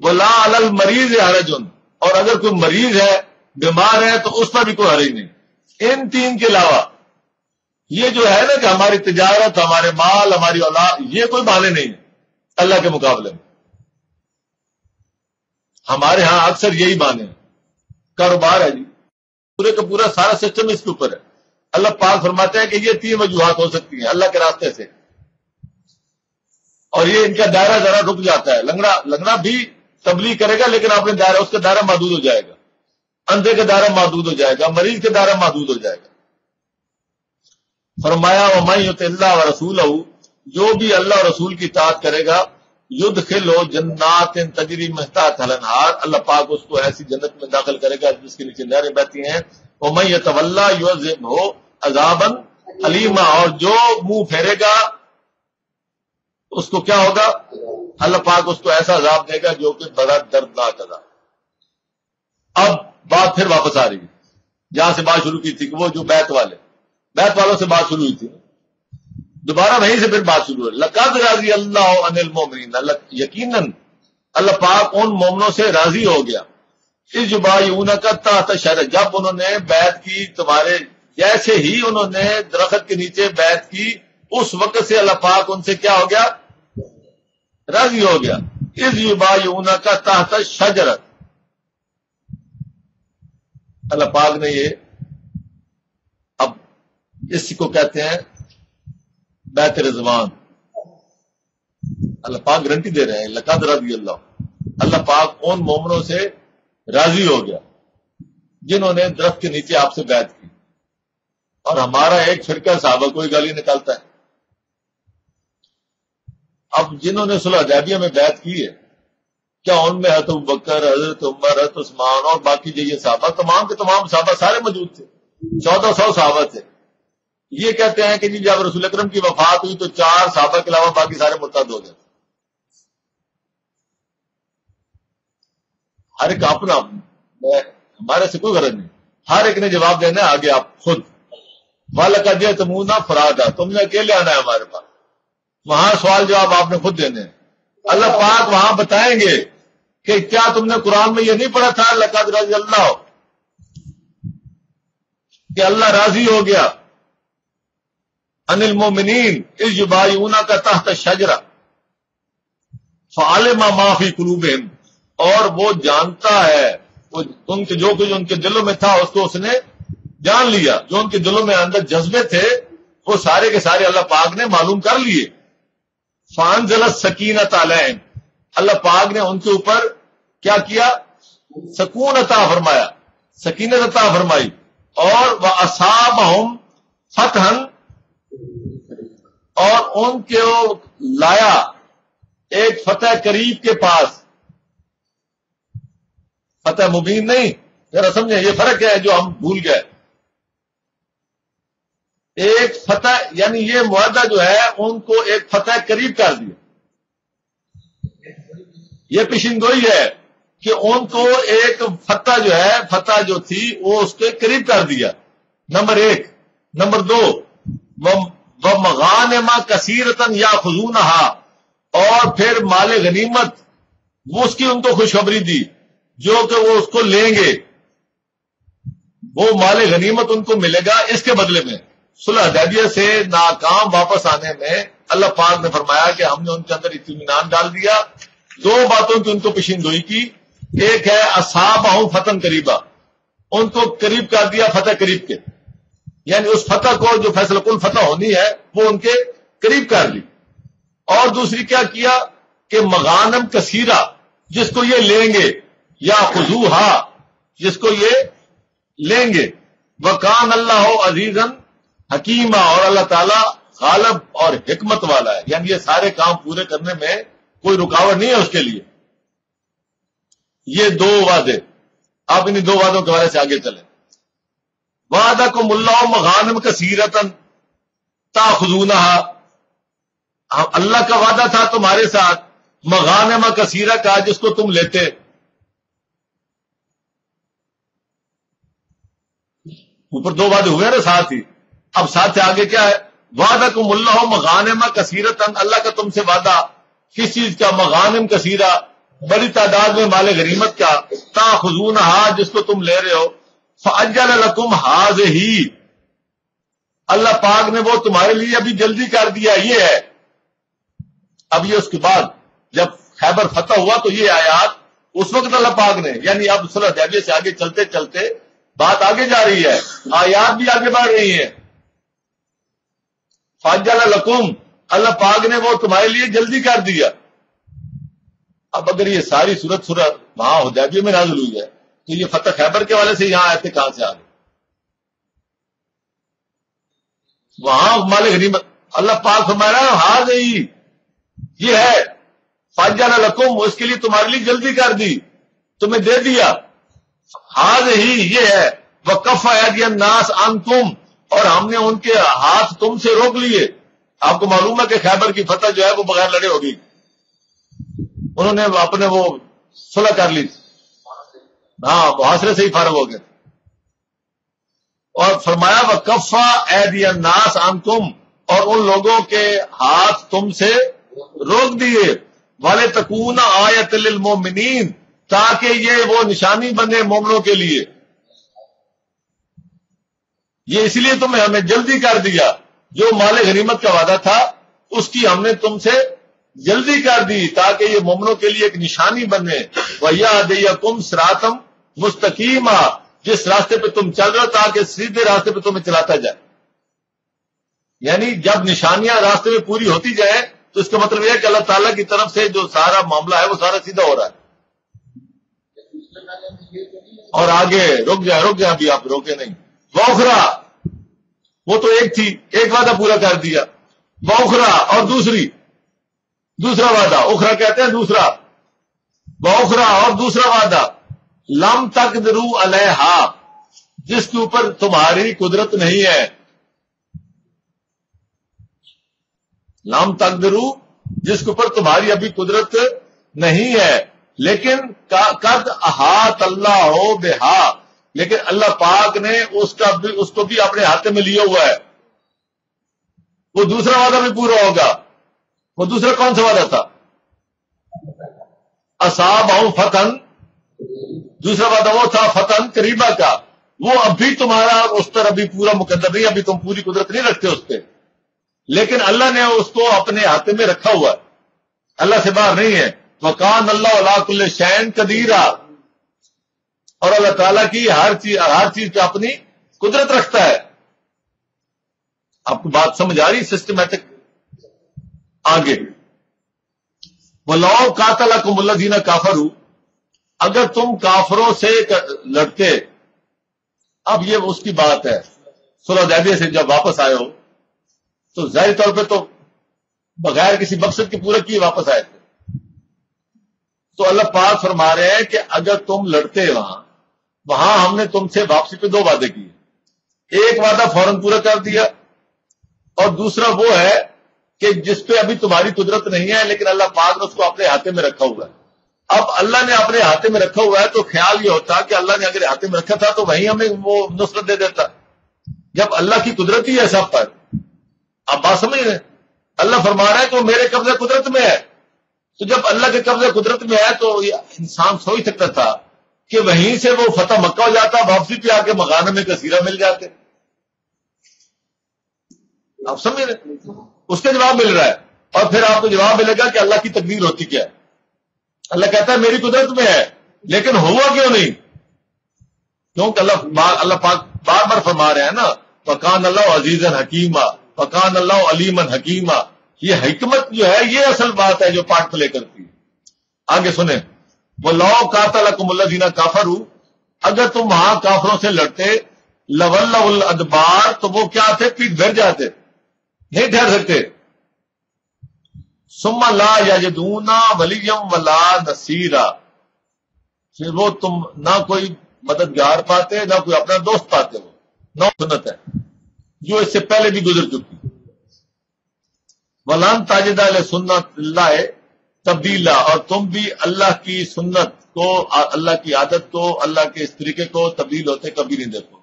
ولا علی المریض حرج، اور اگر کوئی مریض ہے بیمار ہے تو اس پر بھی کوئی حرج نہیں. ان تین کے علاوہ یہ جو ہے نا کہ ہماری تجارت، ہمارے مال، ہماری اولاد، یہ کوئی بہانے نہیں ہے اللہ کے مقابلے میں. ہمارے ہاں اکثر یہی بہانے ہیں. کاروبار ہے جی، پورے کا پورا سارا سسٹم اس کے اوپر ہے. اللہ پاک فرماتے ہیں کہ یہ 3 وجوہات ہو سکتی ہیں اللہ کے راستے سے، اور یہ ان کا دائرہ ذرا رک جاتا ہے. لنگڑا بھی تبلیغ کرے گا لیکن اپنے دائرہ، اس کا دائرہ محدود ہو جائے گا، اندھے کا دائرہ محدود ہو جائے گا، مریض کا دائرہ محدود ہو جائے گا. فرمایا وَمَن يُطِعِ اللَّهَ وَرَسُولَهُ، جو بھی اللہ اور رسول کی اطاعت کرے گا، يُدْخِلْهُ جَنَّاتٍ تَجْرِي مِن تحتها الْأَنْهَارُ، اللہ پاک اس کو ایسی جنت میں داخل کرے گا جس کے نیچے نہریں بہتی ہیں. وَمَن يَتَوَلَّى يُعَذِّبْهُ عَذَابًا أَلِيمًا، اور جو منہ پھیرے گا اس کو کیا ہوگا؟ اللہ پاک اس کو ایسا عذاب دے گا جو کہ بڑا دردناک عذاب. اب بات پھر واپس آ رہی ہے جہاں سے بات شروع کی تھی کہ وہ جو بیت والوں سے بات شروع ہوئی تھی، دوبارہ وہیں سے پھر بات شروع ہے. لَقَدْ رَضِيَ اللَّهُ عَنِ الْمُؤْمِنِينَ، یقیناً اللہ پاک ان مومنوں سے راضی ہو گیا. اِذْ يُبَايِعُونَكَ تَحْتَ الشَّجَرَةِ، جب انہوں نے بیعت کی تمہارے، جیسے ہی انہوں نے درخت کے نیچے بیعت کی اس وقت سے اللہ پاک ان سے کیا ہو گیا؟ راضی ہو گیا. اِذْ يُبَايِعُونَكَ تَحْتَ الشَّجَرَةِ، اللہ پاک نے یہ، اب اس کو کہتے ہیں بیعت رضوان. اللہ پاک گارنٹی دے رہے ہیں لقد رضی اللہ پاک ان مومنوں سے راضی ہو گیا جنہوں نے درخت کے نیچے آپ سے بیعت کی. اور ہمارا ایک فرقہ صحابہ کوئی گالی نکالتا ہے. اب جنہوں نے صلح حدیبیہ میں بیعت کی ہے، کیا ان میں حضرت ابوبکر، حضرت عمر، حضرت عثمان اور باقی جو یہ صحابہ، تمام کے تمام صحابہ سارے موجود تھے، 1400 صحابہ تھے. یہ کہتے ہیں کہ جی جب رسول اکرم کی وفات ہوئی تو 4 صحابہ کے علاوہ باقی سارے مرتد ہو گئے. ہر ایک اپنا، ہمارے سے کوئی غرض نہیں، ہر ایک نے جواب دینا ہے آگے آپ خود. وَلَقَدْ جِئْتُمُونَا فُرَادًا، تم نے اکیلے آنا ہے ہمارے پاس. وہاں سوال جواب آپ نے خود دینے ہیں. اللہ پاک وہاں بتائیں گے کہ کیا تم نے قرآن میں یہ نہیں پڑھا تھا لقد رضی اللہ، کہ اللہ راضی ہو گیا عن المؤمنین اذ یبایعونک تحت الشجرہ فعلم ما فی قلوبہم، اور وہ جانتا ہے ان کے جو کچھ ان کے دلوں میں تھا اس کو اس نے جان لیا. جو ان کے دلوں میں اندر جذبے تھے وہ سارے کے سارے اللہ پاک نے معلوم کر لیے. فانزل السکینۃ علیہم، اللہ پاک نے ان کے اوپر کیا کیا؟ سکون عطا فرمایا، سکینت عطا فرمائی. اور وَأَصَابَهُمْ فَتْحًا، اور ان کے لایا ایک فتح قریب کے پاس. فتح مبین نہیں، ذرا سمجھیں یہ فرق ہے جو ہم بھول گئے. ایک فتح یعنی یہ معاہدہ جو ہے ان کو ایک فتح قریب کر دیا. یہ پیشنگوئی ہے کہ ان کو ایک فتح جو ہے، فتح جو تھی وہ اس کے قریب کر دیا، نمبر 1. نمبر 2 وَمَغَانِمَ كَثِيرَةً يَأْخُذُونَهَا، اور پھر مال غنیمت وہ اس کی ان کو خوشخبری دی جو کہ وہ اس کو لیں گے. وہ مال غنیمت ان کو ملے گا اس کے بدلے میں. صلح حدیبیہ سے ناکام واپس آنے میں اللہ پاک نے فرمایا کہ ہم نے ان کے اندر اطمینان ڈال دیا. 2 باتوں کی ان کو پیشین گوئی کی. ایک ہے اصابہم فتح قریبا، ان کو قریب کر دیا فتح قریب کے، یعنی اس فتح کو جو فیصلہ کن فتح ہونی ہے وہ ان کے قریب کر لی. اور دوسری کیا کیا کہ مغانم کثیرہ، جس کو یہ لیں گے، یا خذوہا، جس کو یہ لیں گے. وکان اللہ عزیزا حکیمہ، اور اللہ تعالی غالب اور حکمت والا ہے، یعنی یہ سارے کام پورے کرنے میں کوئی رکاوٹ نہیں ہے اس کے لیے. یہ 2 وعدے، آپ انہیں 2 وعدوں کے حوالے سے آگے چلیں. وعدکم اللہ مغانم کثیرۃ تاخذونہا، اللہ کا وعدہ تھا تمہارے ساتھ مغانم کثیرہ کا، جس کو تم لیتے. اوپر 2 وعدے ہوئے نا ساتھ ہی، اب ساتھ سے آگے کیا ہے؟ وعدکم اللہ مغانم کثیرۃ، اللہ کا تم سے وعدہ کس چیز کا؟ مغانم کثیرہ، بڑی تعداد میں مال غنیمت کا، تاخذونھا جس کو تم لے رہے ہو، فاجل لکم ھذہ اللہ پاک نے وہ تمہارے لیے ابھی جلدی کر دیا. یہ ہے اب یہ اس کے بعد جب خیبر فتح ہوا تو یہ آیات اس وقت اللہ پاک نے، یعنی اب صلح حدیبیہ سے آگے چلتے چلتے بات آگے جا رہی ہے، آیات بھی آگے بڑھ رہی ہیں. فاجل لکم اللہ پاک نے وہ تمہارے لیے جلدی کر دیا. اب اگر یہ ساری صورت وہاں حدیبیہ میں نازل ہوئی ہے تو یہ فتح خیبر کے والے سے یہاں آئے تھے کہاں سے آ گئے؟ وہاں مال غنیمت اللہ پاک فرما رہا ہے ہاں یہ ہے فاجل لکم، اس کے لیے تمہارے لیے جلدی کر دی، تمہیں دے دیا. ہاں یہ ہے وکف ایدی الناس عنکم، اور ہم نے ان کے ہاتھ تم سے روک لیے. آپ کو معلوم ہے کہ خیبر کی فتح جو ہے وہ بغیر لڑے ہوگی، انہوں نے اپنے وہ صلح کر لی، ہاں محاصرے سے ہی فارغ ہو گئے. اور فرمایا وکف ایدی الناس عنکم، اور ان لوگوں کے ہاتھ تم سے روک دیے. وَلِتَكُونَ آیَةً لِلْمُؤْمِنِينَ، تاکہ یہ وہ نشانی بنے مومنوں کے لیے. یہ اس لیے تمہیں ہمیں جلدی کر دیا، جو مال غنیمت کا وعدہ تھا اس کی ہم نے تم سے جلدی کر دی تاکہ یہ مومنوں کے لیے ایک نشانی بنے. وَيَهْدِيَكُمْ صِرَاطًا مُسْتَقِيمًا، جس راستے پہ تم چل رہے تاکہ سیدھے راستے پہ تمہیں چلاتا جائے. یعنی جب نشانیاں راستے میں پوری ہوتی جائیں تو اس کا مطلب یہ ہے کہ اللہ تعالیٰ کی طرف سے جو سارا معاملہ ہے وہ سارا سیدھا ہو رہا ہے. اور آگے رک جائے ابھی آپ روکے نہیں. وَأُخْرَى، وہ تو ایک تھی، ایک وعدہ پورا کر دیا. وَأُخْرَى، اور دوسرا وعدہ، اخرى کہتے ہیں دوسرا. وَأُخْرَى، اور دوسرا وعدہ، لم تقدروا علیہا، جس کے اوپر تمہاری قدرت نہیں ہے. لم تقدروا، جس کے اوپر تمہاری ابھی قدرت نہیں ہے. لیکن قد احاط اللہ بہا، لیکن اللہ پاک نے اس کو بھی اپنے ہاتھ میں لیا ہوا ہے. وہ دوسرا وعدہ بھی پورا ہوگا. وہ دوسرا کون سا وعدہ تھا؟ اصابہم فتح، دوسرا وعدہ وہ تھا فتح قریبہ کا. وہ ابھی تمہارا اس پر ابھی پورا مقدر نہیں، ابھی تم پوری قدرت نہیں رکھتے اس پہ، لیکن اللہ نے اس کو اپنے ہاتھ میں رکھا ہوا ہے، اللہ سے باہر نہیں ہے. وَكَانَ اللَّهُ عَلَىٰ كُلِّ شَيْءٍ قَدِيرًا، اور اللہ تعالیٰ کی ہر چیز پہ اپنی قدرت رکھتا ہے. آپ کو بات سمجھ آ رہی سسٹمیٹک؟ آگے وَلَوْ قَاتَلَكُمُ الَّذِينَ كَفَرُوا، اگر تم کافروں سے لڑتے. اب یہ اس کی بات ہے صلح حدیبیہ سے جب واپس آئے ہو تو ظاہری طور پہ تو بغیر کسی مقصد کے پورے کیے واپس آئے تھے. تو اللہ پاک فرما رہے ہیں کہ اگر تم لڑتے وہاں ہم نے تم سے واپسی پہ 2 وعدے کیے. ایک وعدہ فوراً پورا کر دیا، اور دوسرا وہ ہے کہ جس پہ ابھی تمہاری قدرت نہیں ہے لیکن اللہ پاک نے اس کو اپنے ہاتھ میں رکھا ہوا ہے. اب اللہ نے اپنے ہاتھ میں رکھا ہوا ہے تو خیال یہ ہوتا کہ اللہ نے اگر ہاتھ میں رکھا تھا تو وہیں ہمیں وہ نصرت دے دیتا. جب اللہ کی قدرت ہی ہے سب پر. آپ بات سمجھ رہے ہیں؟ اللہ فرما رہا ہے کہ وہ میرے قبضے قدرت میں ہے. تو جب اللہ کے قبضے قدرت میں ہے تو انسان سوچ سکتا تھا کہ وہیں سے وہ فتح مکہ ہو جاتا، واپسی پہ آ کے مغانم میں کثیرہ مل جاتے. آپ سمجھ رہے ہیں؟ اس کا جواب مل رہا ہے. اور پھر آپ کو جواب ملے گا کہ اللہ کی تقدیر ہوتی کیا ہے. اللہ کہتا ہے میری قدرت میں ہے، لیکن ہوا کیوں نہیں؟ کیونکہ اللہ پاک بار بار فرما رہے ہیں نا فَكَانَ اللَّهُ عَزِيزًا حَكِيمًا فَكَانَ اللَّهُ عَلِيمًا حَكِيمًا. یہ حکمت جو ہے یہ اصل بات ہے جو پارٹ پلے کرتی ہے. آگے سنیں وَلَوْ قَاتَلَكُمُ الَّذِينَ كَفَرُوا، اگر تم وہاں کافروں سے لڑتے لَوَلَّوُا الْأَدْبَارَ، تو وہ کیا تھے؟ پیٹ پھیر جاتے، نہیں ٹھہر سکتے. ثُمَّ لَا يَجِدُونَ وَلِيًّا وَلَا نَصِيرًا، پھر وہ تم نہ کوئی مددگار پاتے نہ کوئی اپنا دوست پاتے. وہ نو سنت ہے جو اس سے پہلے بھی گزر چکی. وَلَن تَجِدَ لِسُنَّتِ اللَّهِ تبدیلا، اور تم بھی اللہ کی سنت کو، اللہ کی عادت کو، اللہ کے اس طریقے کو تبدیل ہوتے کبھی نہیں دیکھو.